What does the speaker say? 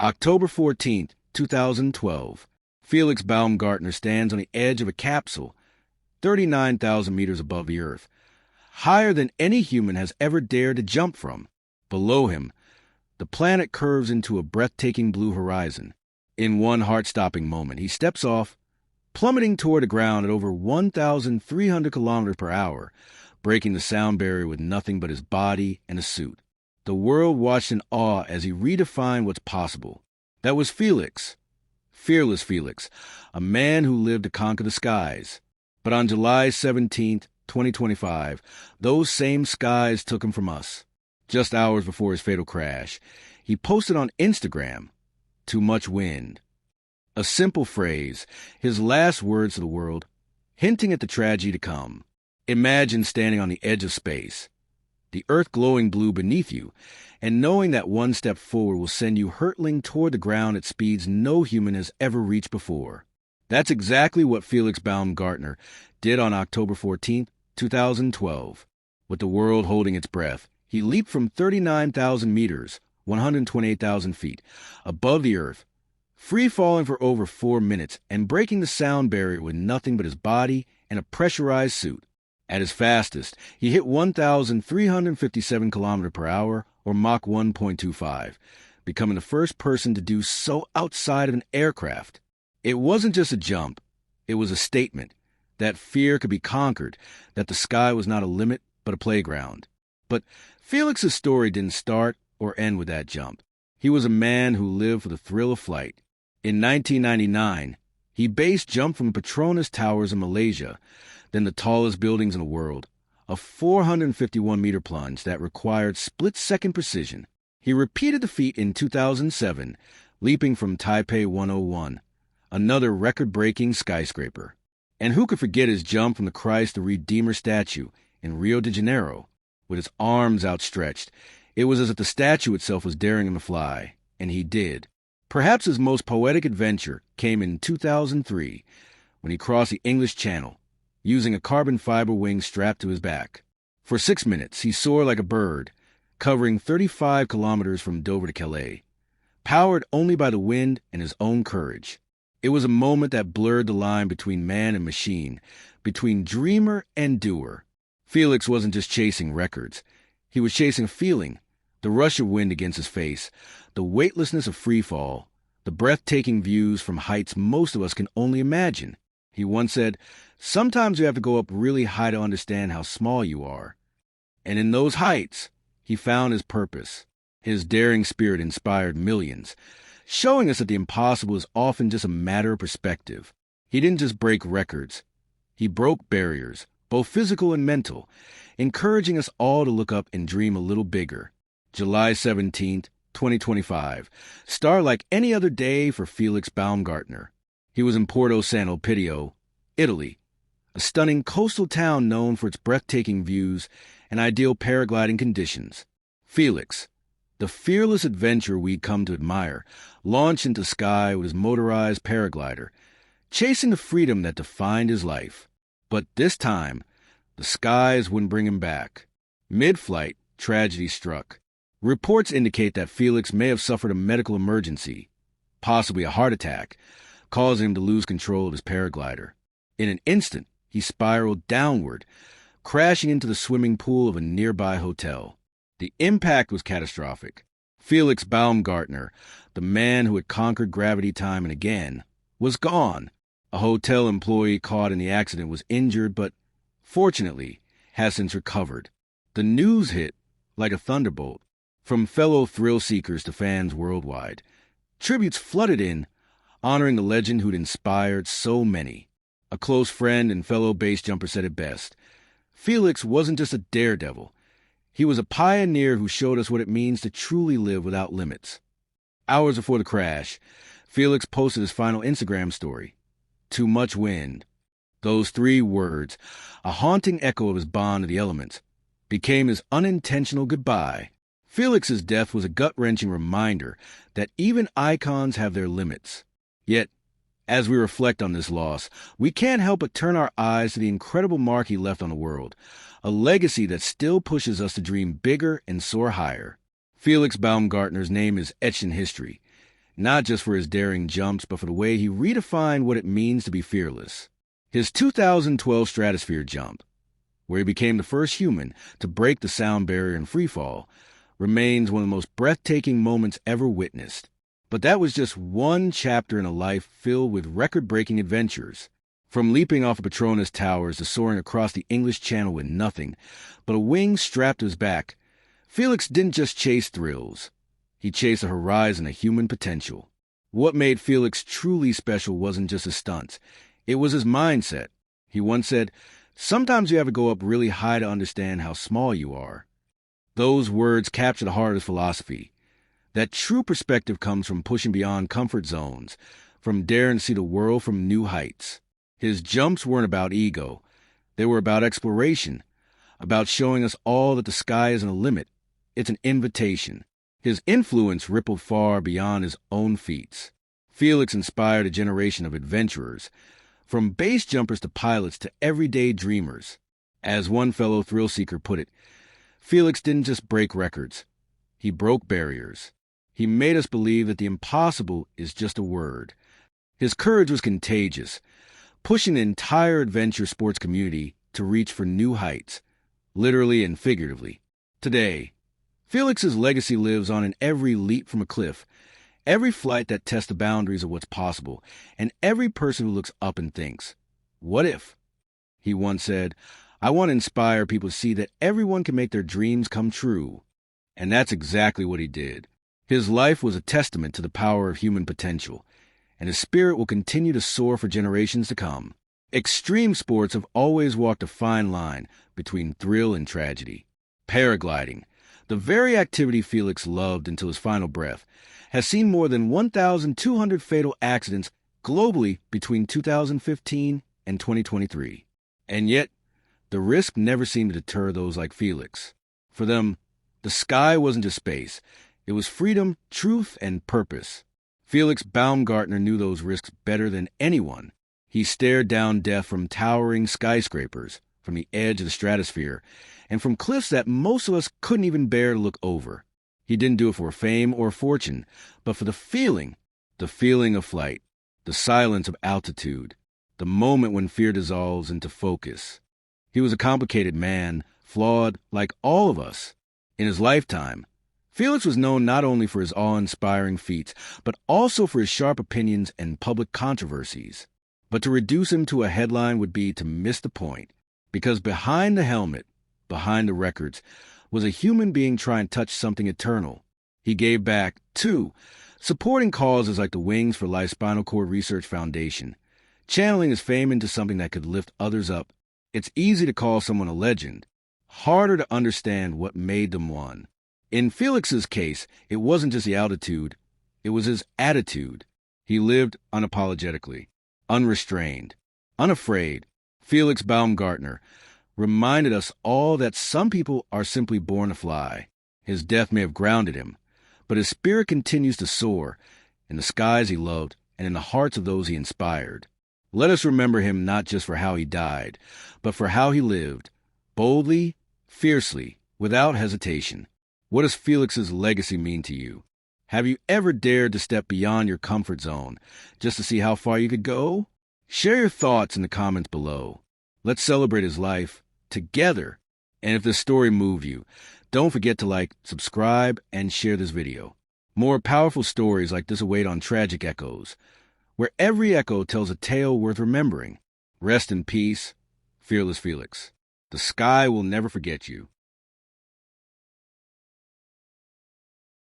October 14th, 2012. Felix Baumgartner stands on the edge of a capsule, 39,000 meters above the Earth, higher than any human has ever dared to jump from. Below him, the planet curves into a breathtaking blue horizon. In one heart-stopping moment, he steps off, plummeting toward the ground at over 1,300 kilometers per hour, breaking the sound barrier with nothing but his body and a suit. The world watched in awe as he redefined what's possible. That was Felix, fearless Felix, a man who lived to conquer the skies. But on July 17th, 2025, those same skies took him from us. Just hours before his fatal crash, he posted on Instagram, "Too much wind." A simple phrase, his last words to the world, hinting at the tragedy to come. Imagine standing on the edge of space, the Earth glowing blue beneath you, and knowing that one step forward will send you hurtling toward the ground at speeds no human has ever reached before. That's exactly what Felix Baumgartner did on October 14th, 2012. With the world holding its breath, he leaped from 39,000 meters, 128,000 feet, above the Earth, free-falling for over 4 minutes and breaking the sound barrier with nothing but his body and a pressurized suit. At his fastest, he hit 1,357 km per hour, or Mach 1.25, becoming the first person to do so outside of an aircraft. It wasn't just a jump, it was a statement that fear could be conquered, that the sky was not a limit but a playground. But Felix's story didn't start or end with that jump. He was a man who lived for the thrill of flight. In 1999, he base jumped from Petronas Towers in Malaysia, then the tallest buildings in the world, a 451-meter plunge that required split-second precision. He repeated the feat in 2007, leaping from Taipei 101, another record-breaking skyscraper. And who could forget his jump from the Christ the Redeemer statue in Rio de Janeiro? With his arms outstretched, it was as if the statue itself was daring him to fly, and he did. Perhaps his most poetic adventure came in 2003, when he crossed the English Channel, using a carbon fiber wing strapped to his back. For 6 minutes, he soared like a bird, covering 35 kilometers from Dover to Calais, powered only by the wind and his own courage. It was a moment that blurred the line between man and machine, between dreamer and doer. Felix wasn't just chasing records. He was chasing a feeling, the rush of wind against his face, the weightlessness of freefall, the breathtaking views from heights most of us can only imagine. He once said, "Sometimes you have to go up really high to understand how small you are." And in those heights, he found his purpose. His daring spirit inspired millions, showing us that the impossible is often just a matter of perspective. He didn't just break records. He broke barriers, both physical and mental, encouraging us all to look up and dream a little bigger. July 17th, 2025, started like any other day for Felix Baumgartner. He was in Porto San Elpidio, Italy, a stunning coastal town known for its breathtaking views and ideal paragliding conditions. Felix, the fearless adventurer we'd come to admire, launched into the sky with his motorized paraglider, chasing the freedom that defined his life. But this time, the skies wouldn't bring him back. Mid-flight, tragedy struck. Reports indicate that Felix may have suffered a medical emergency, possibly a heart attack, causing him to lose control of his paraglider. In an instant, he spiraled downward, crashing into the swimming pool of a nearby hotel. The impact was catastrophic. Felix Baumgartner, the man who had conquered gravity time and again, was gone. A hotel employee caught in the accident was injured, but fortunately has since recovered. The news hit like a thunderbolt from fellow thrill-seekers to fans worldwide. Tributes flooded in, honoring the legend who'd inspired so many. A close friend and fellow base jumper said it best. Felix wasn't just a daredevil. He was a pioneer who showed us what it means to truly live without limits. Hours before the crash, Felix posted his final Instagram story, "Too much wind." Those 3 words, a haunting echo of his bond to the elements, became his unintentional goodbye. Felix's death was a gut-wrenching reminder that even icons have their limits. Yet, as we reflect on this loss, we can't help but turn our eyes to the incredible mark he left on the world, a legacy that still pushes us to dream bigger and soar higher. Felix Baumgartner's name is etched in history, not just for his daring jumps, but for the way he redefined what it means to be fearless. His 2012 stratosphere jump, where he became the first human to break the sound barrier in freefall, remains one of the most breathtaking moments ever witnessed. But that was just one chapter in a life filled with record-breaking adventures. From leaping off of Petronas Towers to soaring across the English Channel with nothing but a wing strapped to his back, Felix didn't just chase thrills. He chased a horizon of human potential. What made Felix truly special wasn't just his stunts. It was his mindset. He once said, "Sometimes you have to go up really high to understand how small you are." Those words capture the heart of his philosophy. That true perspective comes from pushing beyond comfort zones, from daring to see the world from new heights. His jumps weren't about ego. They were about exploration, about showing us all that the sky isn't a limit. It's an invitation. His influence rippled far beyond his own feats. Felix inspired a generation of adventurers, from base jumpers to pilots to everyday dreamers. As one fellow thrill seeker put it, Felix didn't just break records. He broke barriers. He made us believe that the impossible is just a word. His courage was contagious, pushing the entire adventure sports community to reach for new heights, literally and figuratively. Today, Felix's legacy lives on in every leap from a cliff, every flight that tests the boundaries of what's possible, and every person who looks up and thinks, "What if?" He once said, "I want to inspire people to see that everyone can make their dreams come true." And that's exactly what he did. His life was a testament to the power of human potential, and his spirit will continue to soar for generations to come. Extreme sports have always walked a fine line between thrill and tragedy. Paragliding, the very activity Felix loved until his final breath, has seen more than 1,200 fatal accidents globally between 2015 and 2023. And yet, the risk never seemed to deter those like Felix. For them, the sky wasn't just space. It was freedom, truth, and purpose. Felix Baumgartner knew those risks better than anyone. He stared down death from towering skyscrapers, from the edge of the stratosphere, and from cliffs that most of us couldn't even bear to look over. He didn't do it for fame or fortune, but for the feeling of flight, the silence of altitude, the moment when fear dissolves into focus. He was a complicated man, flawed like all of us. In his lifetime, Felix was known not only for his awe-inspiring feats, but also for his sharp opinions and public controversies. But to reduce him to a headline would be to miss the point, because behind the helmet, behind the records, was a human being trying to touch something eternal. He gave back, too, supporting causes like the Wings for Life Spinal Cord Research Foundation, channeling his fame into something that could lift others up. It's easy to call someone a legend, harder to understand what made them one. In Felix's case, it wasn't just the altitude, it was his attitude. He lived unapologetically, unrestrained, unafraid. Felix Baumgartner reminded us all that some people are simply born to fly. His death may have grounded him, but his spirit continues to soar in the skies he loved and in the hearts of those he inspired. Let us remember him not just for how he died, but for how he lived, boldly, fiercely, without hesitation. What does Felix's legacy mean to you? Have you ever dared to step beyond your comfort zone just to see how far you could go? Share your thoughts in the comments below. Let's celebrate his life together. And if this story moved you, don't forget to like, subscribe, and share this video. More powerful stories like this await on Tragic Echoes, where every echo tells a tale worth remembering. Rest in peace, Fearless Felix. The sky will never forget you.